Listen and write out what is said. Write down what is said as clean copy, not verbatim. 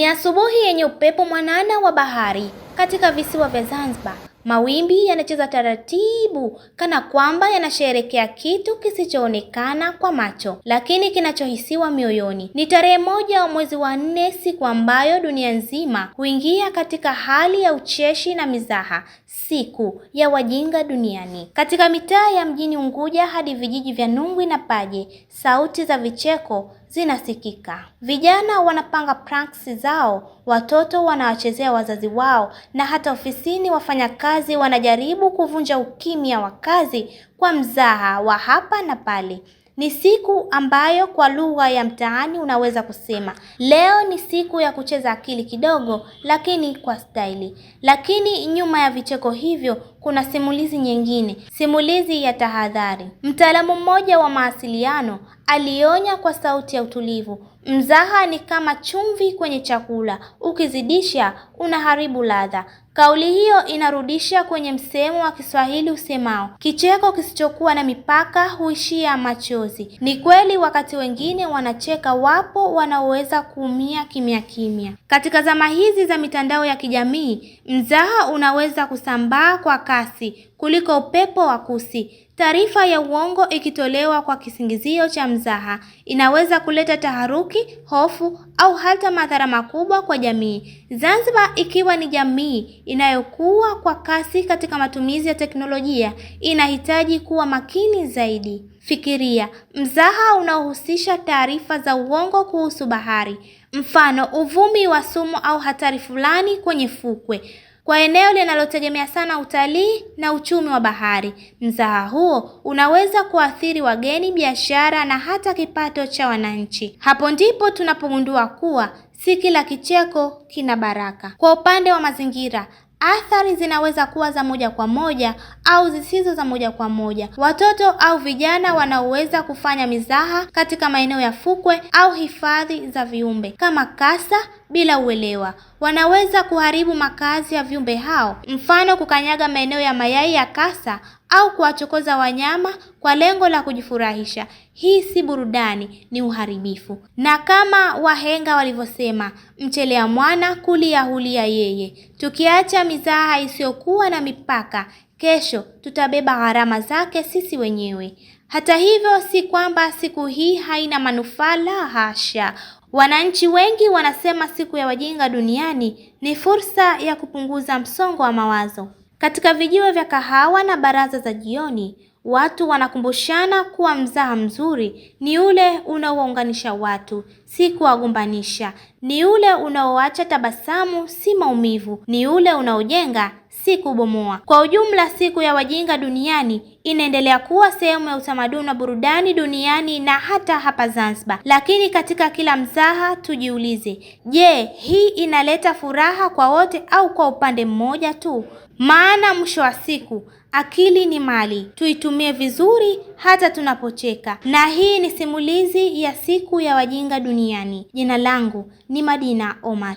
Ni asubuhi yenye upepo mwanana wa bahari katika visiwa vya Zanzibar. Mawimbi yanacheza taratibu kana kwamba yanasherehekea kitu kisichoonekana kwa macho, lakini kinachohisiwa mioyoni. Ni tarehe 1 mwezi wa 4, siku ambayo dunia nzima huingia katika hali ya ucheshi na mizaha, siku ya wajinga duniani. Katika mitaa ya mjini Unguja hadi vijiji vya Nungwi na Paje, sauti za vicheko zinasikika. Vijana wanapanga pranks zao, watoto wanawachezea wazazi wao, na hata ofisini wafanyakazi wanajaribu kuvunja ukimya wa kazi kwa mzaha wa hapa na pale. Ni siku ambayo kwa lugha ya mtaani unaweza kusema, leo ni siku ya kucheza akili kidogo, lakini kwa staili. Lakini nyuma ya vicheko hivyo kuna simulizi nyingine, simulizi ya tahadhari. Mtaalamu mmoja wa mawasiliano alionya kwa sauti ya utulivu, mzaha ni kama chumvi kwenye chakula, ukizidisha unaharibu ladha. Kauli hiyo inarudisha kwenye msemo wa Kiswahili usemao, kicheko kisichokuwa na mipaka huishia machozi. Ni kweli wakati wengine wanacheka, wapo wanaoweza kuumia kimya kimya. Katika zama hizi za mitandao ya kijamii, mzaha unaweza kusambaa kwa kasi kuliko upepo wa kusi. Taarifa ya uongo ikitolewa kwa kisingizio cha mzaha inaweza kuleta taharuki, hofu au hata madhara makubwa kwa jamii. Zanzibar ikiwa ni jamii inayokuwa kwa kasi katika matumizi ya teknolojia, inahitaji kuwa makini zaidi. Fikiria, mzaha unaohusisha taarifa za uongo kuhusu bahari, mfano uvumi wa sumu au hatari fulani kwenye fukwe, kwa eneo linalotegemea sana utalii na uchumi wa bahari. Mzaha huo unaweza kuathiri wageni, biashara na hata kipato cha wananchi. Hapo ndipo tunapogundua kuwa si kila kicheko kina baraka. Kwa upande wa mazingira, athari zinaweza kuwa za moja kwa moja au zisizo za moja kwa moja. Watoto au vijana wanaoweza kufanya mizaha katika maeneo ya fukwe au hifadhi za viumbe kama kasa bila uelewa, wanaweza kuharibu makazi ya viumbe hao, mfano kukanyaga maeneo ya mayai ya kasa au kuwachokoza wanyama kwa lengo la kujifurahisha. Hii si burudani, ni uharibifu. Na kama wahenga walivyosema, mchelea mwana kulia hulia yeye. Tukiacha mizaha isiyokuwa na mipaka, kesho tutabeba gharama zake sisi wenyewe. Hata hivyo, si kwamba siku hii haina manufaa, la hasha. Wananchi wengi wanasema siku ya wajinga duniani ni fursa ya kupunguza msongo wa mawazo. Katika vijiwe vya kahawa na baraza za jioni, watu wanakumbushana kuwa mzaha mzuri ni ule unaowaunganisha watu, si kuwagombanisha. Ni ule unaoacha tabasamu, si maumivu. Ni ule unaojenga, si kubomoa. Kwa ujumla, siku ya wajinga duniani inaendelea kuwa sehemu ya utamaduni na burudani duniani na hata hapa Zanzibar. Lakini katika kila mzaha tujiulize, je, hii inaleta furaha kwa wote au kwa upande mmoja tu? Maana mwisho wa siku, akili ni mali, tuitumie vizuri hata tunapocheka. Na hii ni simulizi ya siku ya wajinga duniani. Jina langu ni Madina Omar.